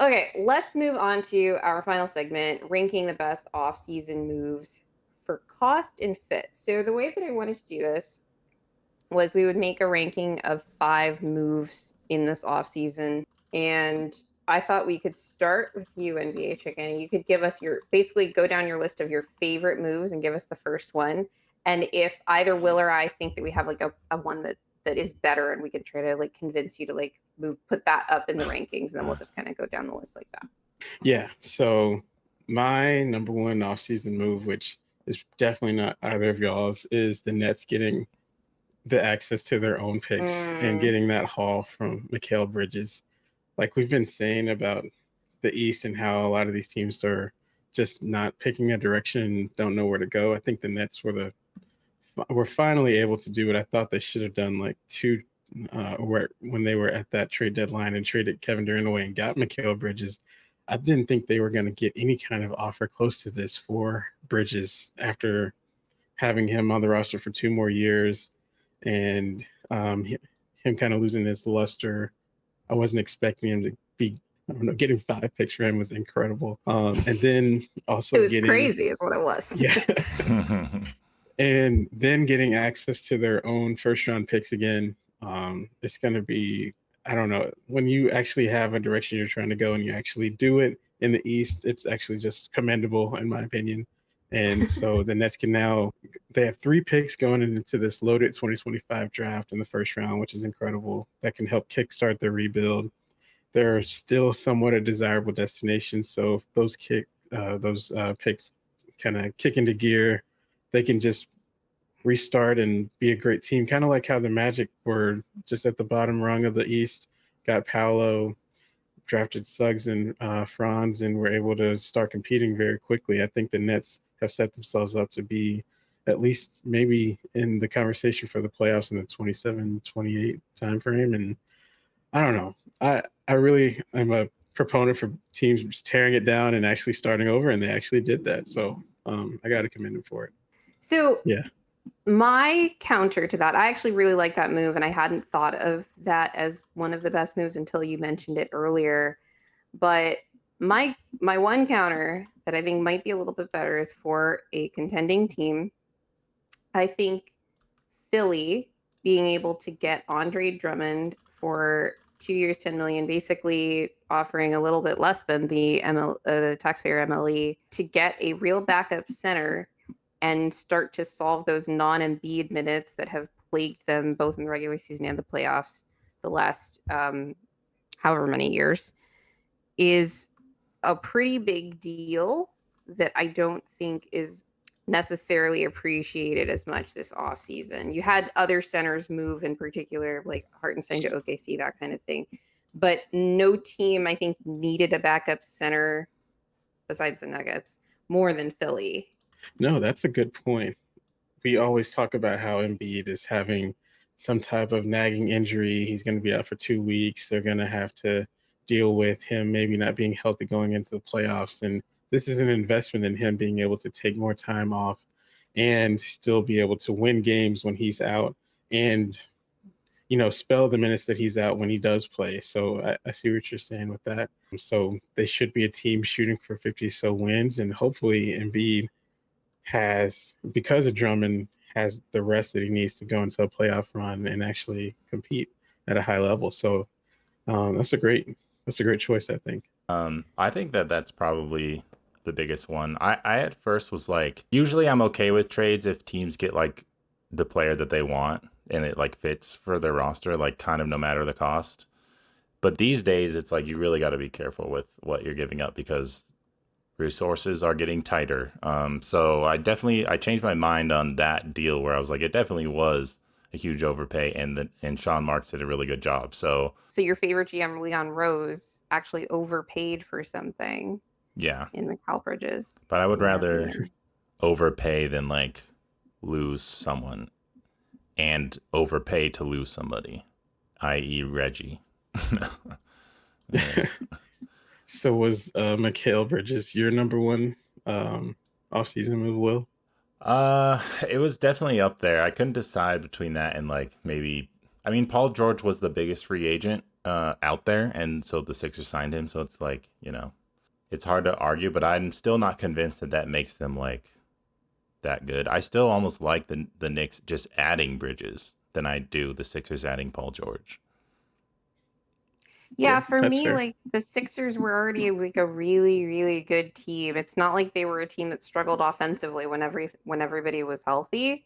Okay, let's move on to our final segment, ranking the best off-season moves for cost and fit. So the way that I wanted to do this was we would make a ranking of 5 moves in this off-season, and I thought we could start with you, NBA Chicken. You could give us your basically go down your list of your favorite moves and give us the first one. And if either Will or I think that we have like a one that is better and we can try to like convince you to like put that up in the rankings, and then we'll just kind of go down the list like that. Yeah. So my number one offseason move, which is definitely not either of y'all's, is the Nets getting the access to their own picks and Mm, getting that haul from Mikal Bridges. Like we've been saying about the East and how a lot of these teams are just not picking a direction and don't know where to go. I think the Nets were finally able to do what I thought they should have done like when they were at that trade deadline and traded Kevin Durant away and got Mikal Bridges. I didn't think they were going to get any kind of offer close to this for Bridges after having him on the roster for 2 more years and him kind of losing his luster. I wasn't expecting him to be, I don't know, getting 5 picks for him was incredible. And then it also was getting, crazy, is what it was. yeah, and then getting access to their own first round picks again. It's going to be, I don't know, when you actually have a direction you're trying to go and you actually do it in the East, it's actually just commendable in my opinion. And so the Nets can now, they have 3 picks going into this loaded 2025 draft in the first round, which is incredible. That can help kickstart their rebuild. They're still somewhat a desirable destination. So if those picks kind of kick into gear, they can just restart and be a great team. Kind of like how the Magic were just at the bottom rung of the East, got Paolo, drafted Suggs and Franz, and were able to start competing very quickly. I think the Nets have set themselves up to be at least maybe in the conversation for the playoffs in the 27-28 timeframe. And I don't know. I really am a proponent for teams just tearing it down and actually starting over, and they actually did that. So I got to commend them for it. So Yeah. my counter to that, I actually really like that move, and I hadn't thought of that as one of the best moves until you mentioned it earlier. But my one counter that I think might be a little bit better is for a contending team. I think Philly being able to get Andre Drummond for 2 years, 10 million, basically offering a little bit less than the taxpayer MLE to get a real backup center and start to solve those non-Embiid minutes that have plagued them both in the regular season and the playoffs the last however many years is a pretty big deal that I don't think is necessarily appreciated as much this offseason. You had other centers move in particular, like Hartenstein to OKC, that kind of thing. But no team, I think, needed a backup center besides the Nuggets more than Philly. No, that's a good point. We always talk about how Embiid is having some type of nagging injury. He's going to be out for 2 weeks. They're going to have to deal with him maybe not being healthy going into the playoffs. And this is an investment in him being able to take more time off and still be able to win games when he's out and, spell the minutes that he's out when he does play. So I see what you're saying with that. So they should be a team shooting for 50 so wins. And hopefully Embiid because of Drummond, has the rest that he needs to go into a playoff run and actually compete at a high level. So that's a great choice, I think. I think that's probably the biggest one. I at first was like, usually I'm okay with trades if teams get like the player that they want and it like fits for their roster, like kind of no matter the cost. But these days, it's like you really got to be careful with what you're giving up because resources are getting tighter. So I changed my mind on that deal where I was like, it definitely was a huge overpay, and Sean Marks did a really good job. So your favorite GM, Leon Rose, actually overpaid for something yeah, in Mikal Bridges, but I would in my rather opinion. overpay than like lose someone and overpay to lose somebody, i.e. Reggie. Yeah. So was Mikal Bridges your number one offseason move, Will? It was definitely up there. I couldn't decide between that and like maybe, I mean, Paul George was the biggest free agent out there, and so the Sixers signed him. So it's like, it's hard to argue, but I'm still not convinced that makes them like that good. I still almost like the Knicks just adding Bridges than I do the Sixers adding Paul George. Yeah, Yeah, for that's me, fair. like the Sixers were already like a really, really good team. It's not like they were a team that struggled offensively when everybody was healthy.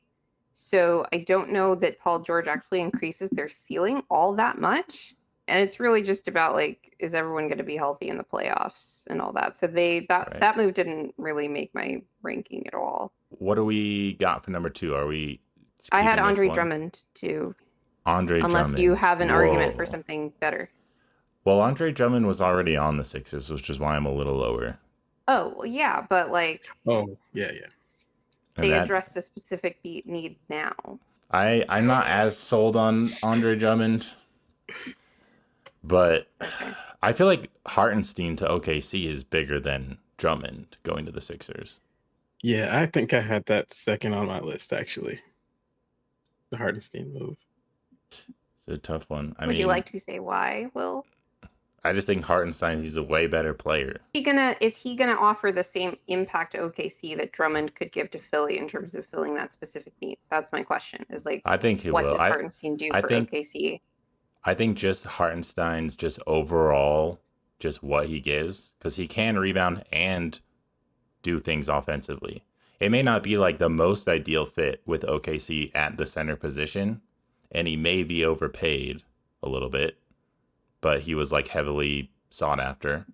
So I don't know that Paul George actually increases their ceiling all that much. And it's really just about like, is everyone going to be healthy in the playoffs and all that? So Right. that move didn't really make my ranking at all. What do we got for number 2? Are we I had keeping this Andre one? Drummond too, Andre unless Drummond. you have an argument for Whoa. something better. Well, Andre Drummond was already on the Sixers, which is why I'm a little lower. Oh, well, yeah, but like Oh, yeah. And they that addressed a specific need now. I'm not as sold on Andre Drummond, but Okay. I feel like Hartenstein to OKC is bigger than Drummond going to the Sixers. Yeah, I think I had that second on my list, actually. The Hartenstein move. It's a tough one. Would you like to say why, Will? I just think Hartenstein, he's a way better player. Is he gonna offer the same impact to OKC that Drummond could give to Philly in terms of filling that specific need? That's my question. Is like, I think he what will. does Hartenstein do for OKC? I think just Hartenstein's just overall, just what he gives, because he can rebound and do things offensively. It may not be like the most ideal fit with OKC at the center position, and he may be overpaid a little bit, but he was like heavily sought after.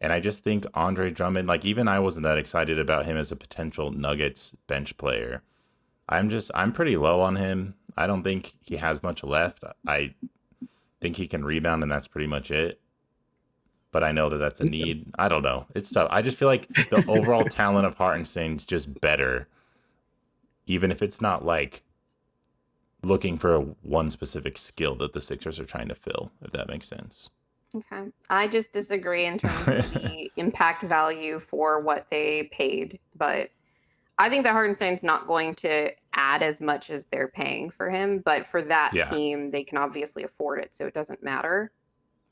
And I just think Andre Drummond, like even I wasn't that excited about him as a potential Nuggets bench player. I'm pretty low on him. I don't think he has much left. I think he can rebound and that's pretty much it. But I know that that's a need. I don't know. It's tough. I just feel like the overall talent of Hartenstein is just better, even if it's not like looking for one specific skill that the Sixers are trying to fill, if that makes sense. Okay. I just disagree in terms of the impact value for what they paid, but I think that Hartenstein's not going to add as much as they're paying for him, but for that team, they can obviously afford it, so it doesn't matter.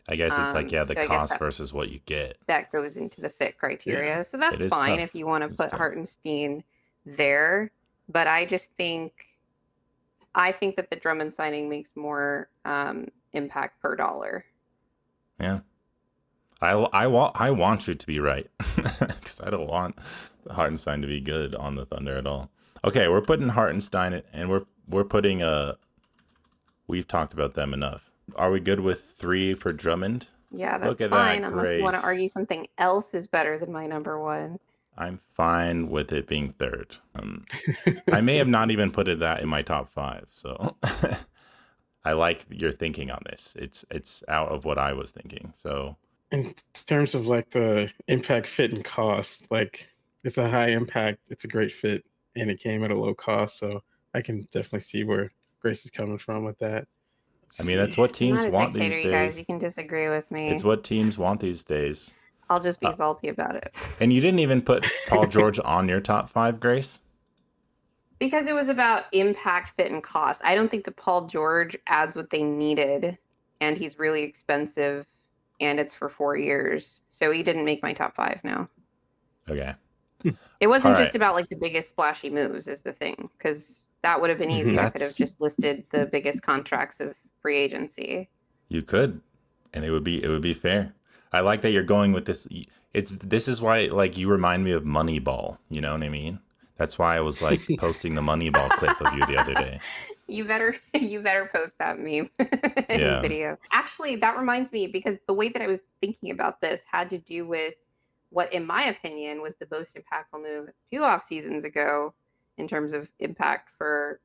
I guess it's like, the so cost versus what you get. That goes into the fit criteria. Yeah, so that's fine if you want to put Hartenstein there. But I think that the Drummond signing makes more impact per dollar. Yeah. I want you to be right because I don't want Hartenstein to be good on the Thunder at all. Okay, we're putting Hartenstein and we're putting we've talked about them enough. Are we good with 3 for Drummond? Yeah, that's fine, unless you want to argue something else is better than my number 1. I'm fine with it being 3rd. I may have not even put that in my top 5, so I like your thinking on this. It's out of what I was thinking. So in terms of like the impact, fit, and cost, like it's a high impact, it's a great fit, and it came at a low cost. So I can definitely see where Grace is coming from with that. I mean, that's what teams want these days. You guys, you can disagree with me. It's what teams want these days. I'll just be salty about it. And you didn't even put Paul George on your top 5, Grace? Because it was about impact, fit, and cost. I don't think that Paul George adds what they needed, and he's really expensive, and it's for 4 years. So he didn't make my top 5 now. Okay. It wasn't just about like the biggest splashy moves is the thing, because that would have been easy. I could have just listed the biggest contracts of free agency. You could, and it would be fair. I like that you're going with this. This is why like you remind me of Moneyball. You know what I mean? That's why I was like posting the Moneyball clip of you the other day. You better post that meme in video. Actually, that reminds me, because the way that I was thinking about this had to do with what, in my opinion, was the most impactful move 2 off seasons ago in terms of impact for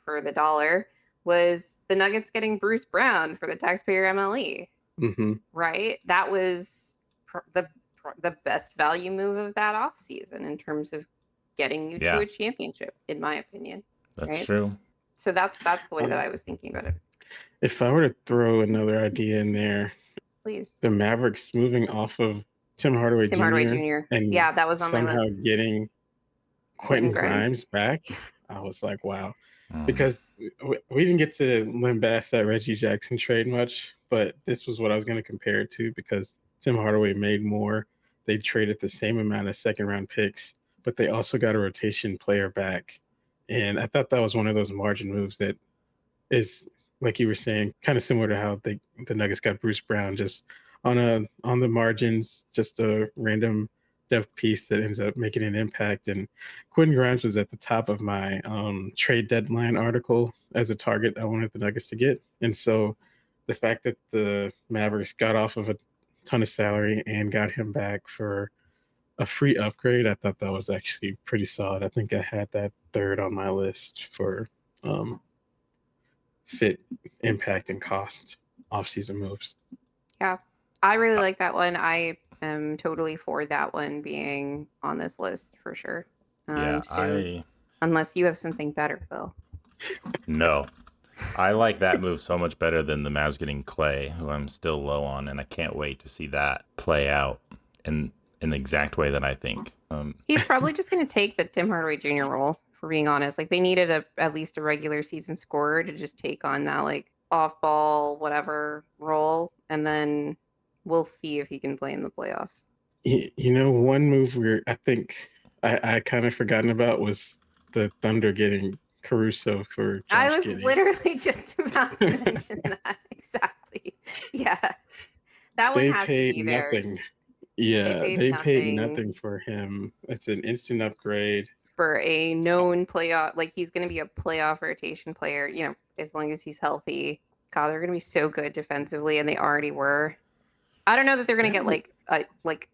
the dollar, was the Nuggets getting Bruce Brown for the taxpayer MLE. Mm-hmm. Right? That was the best value move of that off season in terms of getting you to a championship, in my opinion. That's true. So that's the way that I was thinking about it. If I were to throw another idea in there, please. The Mavericks moving off of Tim Hardaway Jr. And that was on my list. Somehow getting Quentin Grimes back. I was like, wow. Because we didn't get to lambast that Reggie Jackson trade much, but this was what I was going to compare it to because Tim Hardaway made more. They traded the same amount of second-round picks, but they also got a rotation player back. And I thought that was one of those margin moves that is, like you were saying, kind of similar to how the Nuggets got Bruce Brown, just on the margins, just a random depth piece that ends up making an impact. And Quentin Grimes was at the top of my trade deadline article as a target I wanted the Nuggets to get. And so the fact that the Mavericks got off of a ton of salary and got him back for a free upgrade, I thought that was actually pretty solid. I think I had that third on my list for fit, impact, and cost offseason moves. Yeah, I really like that one. I am totally for that one being on this list for sure. Yeah, So unless you have something better, Bill. No. I like that move so much better than the Mavs getting Clay, who I'm still low on, and I can't wait to see that play out in the exact way that I think. He's probably just going to take the Tim Hardaway Jr. role, for being honest. Like, they needed at least a regular season scorer to just take on that, like, off-ball, whatever role, and then we'll see if he can play in the playoffs. You know, one move where I think I kind of forgotten about was the Thunder getting Caruso for Josh I was Giddey. literally just about to mention that. Exactly. Yeah. That one They has to paid be there. nothing. Yeah, they paid nothing for him. It's an instant upgrade. For a known playoff, like, he's going to be a playoff rotation player, you know, as long as he's healthy. God, they're going to be so good defensively, and they already were. I don't know that they're going to get like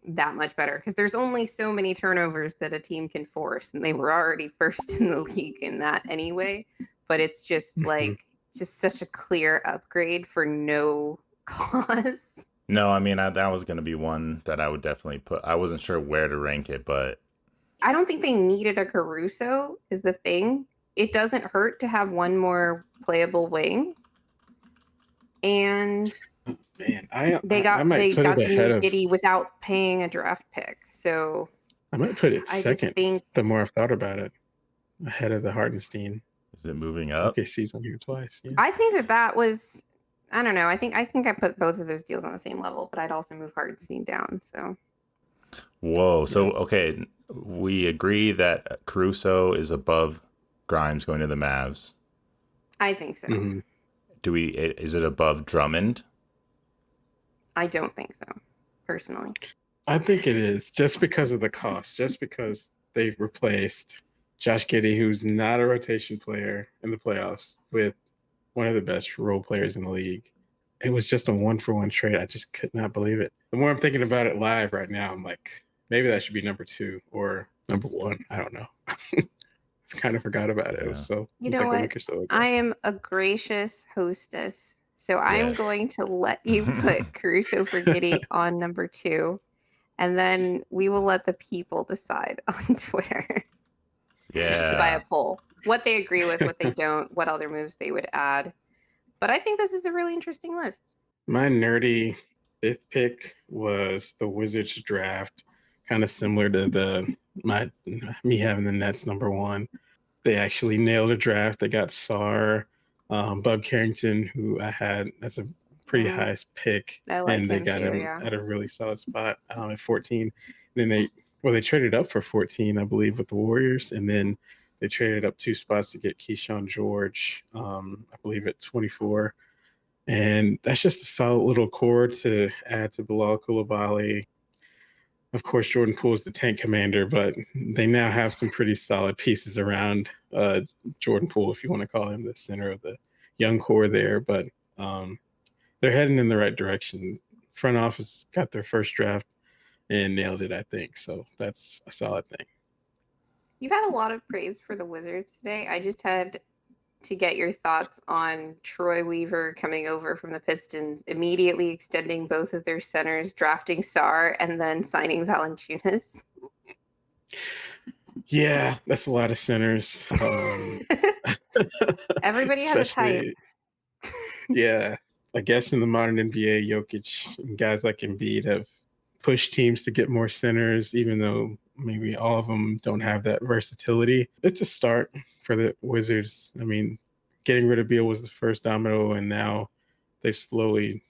that much better, because there's only so many turnovers that a team can force, and they were already first in the league in that anyway. But it's just like just such a clear upgrade for no cause. No, I mean, that was going to be one that I would definitely put. I wasn't sure where to rank it, but I don't think they needed a Caruso is the thing. It doesn't hurt to have one more playable wing. And man, they got to move Giddey without paying a draft pick. So I might put it I second. just think, the more I've thought about it, ahead of the Hartenstein. Is it moving up? Okay, season here twice. Yeah. I think that was, I don't know. I think I put both of those deals on the same level, but I'd also move Hartenstein down. So. Whoa. So okay, we agree that Caruso is above Grimes going to the Mavs. I think so. Mm-hmm. Is it above Drummond? I don't think so, personally. I think it is, just because of the cost, just because they've replaced Josh Giddey, who's not a rotation player in the playoffs, with one of the best role players in the league. It was just a 1-for-1 trade. I just could not believe it. The more I'm thinking about it live right now, I'm like, maybe that should be number 2 or number 1. I don't know. Kind of forgot about it. You know like what? A week or so ago. I am a gracious hostess, so I'm going to let you put Caruso for Giddey on number 2, and then we will let the people decide on Twitter. Yeah. By a poll, what they agree with, what they don't, what other moves they would add. But I think this is a really interesting list. My nerdy 5th pick was the Wizards draft, kind of similar to me having the Nets number 1. They actually nailed a draft. They got Sarr, Bub Carrington, who I had as a pretty high pick, and they got him at a really solid spot at 14. Then they traded up for 14, I believe, with the Warriors, and then they traded up 2 spots to get Keyshawn George, I believe, at 24. And that's just a solid little core to add to Bilal Coulibaly. Of course, Jordan Poole is the tank commander, but they now have some pretty solid pieces around Jordan Poole, if you want to call him the center of the young core there. But they're heading in the right direction. Front office got their first draft and nailed it, I think. So that's a solid thing. You've had a lot of praise for the Wizards today. I just had to get your thoughts on Troy Weaver coming over from the Pistons, immediately extending both of their centers, drafting Sarr, and then signing Valanciunas. Yeah, that's a lot of centers. Everybody has a type. Yeah, I guess in the modern NBA, Jokic and guys like Embiid have pushed teams to get more centers, even though maybe all of them don't have that versatility. It's a start for the Wizards. I mean, getting rid of Beal was the first domino, and now they've slowly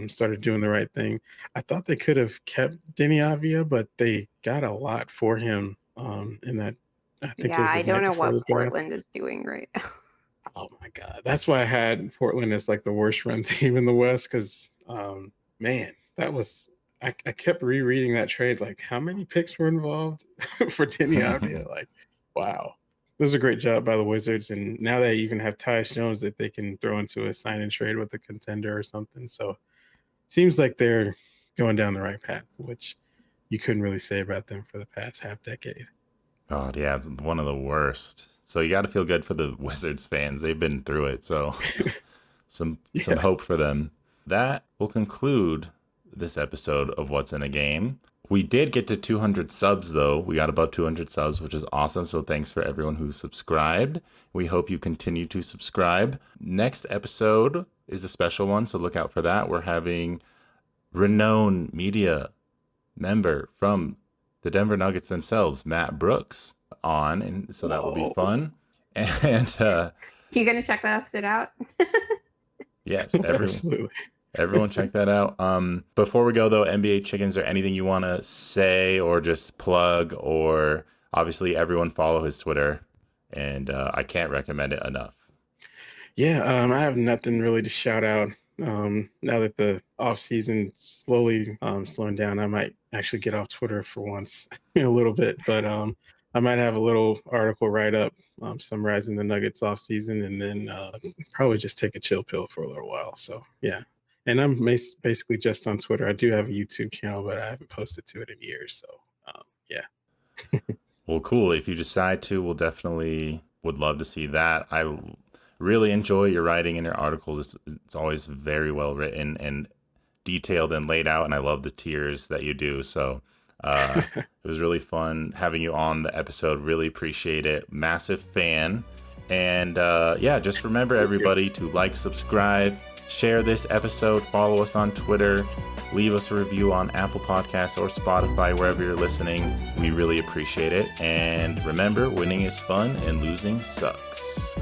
started doing the right thing. I thought they could have kept Denny Avia, but they got a lot for him in that. I think it Yeah, was I the don't night know before the what draft. Portland is doing right now. Oh my God. That's why I had Portland as like the worst run team in the West because, man, that was. I kept rereading that trade. Like, how many picks were involved for Denny Avia? Like, wow. It was a great job by the Wizards. And now they even have Tyus Jones that they can throw into a sign and trade with a contender or something. So, seems like they're going down the right path, which you couldn't really say about them for the past half decade. God, yeah, it's one of the worst. So you got to feel good for the Wizards fans. They've been through it. So some Yeah. hope for them. That will conclude this episode of What's in a Game. We did get to 200 subs though. We got above 200 subs, which is awesome. So thanks for everyone who subscribed. We hope you continue to subscribe. Next episode is a special one, so look out for that. We're having renowned media member from the Denver Nuggets themselves, Matt Brooks, on, and so that will be fun. And You gonna check that episode out? yes, Absolutely. everyone check that out. Before we go though, NBA Chicken, is there anything you want to say or just plug? Or obviously everyone follow his Twitter, and I can't recommend it enough. Yeah, I have nothing really to shout out. Now that the off season slowly slowing down, I might actually get off Twitter for once in a little bit. But I might have a little article write up summarizing the Nuggets off season, and then probably just take a chill pill for a little while. So yeah, and I'm basically just on Twitter. I do have a YouTube channel, but I haven't posted to it in years. So yeah. Well, cool. If you decide to, we'll definitely would love to see that. I really enjoy your writing and your articles. It's always very well written and detailed and laid out, and I love the tiers that you do. So it was really fun having you on the episode. Really appreciate it. Massive fan. And yeah, just remember everybody to like, subscribe, share this episode, follow us on Twitter, leave us a review on Apple Podcasts or Spotify, wherever you're listening. We really appreciate it. And remember, winning is fun and losing sucks.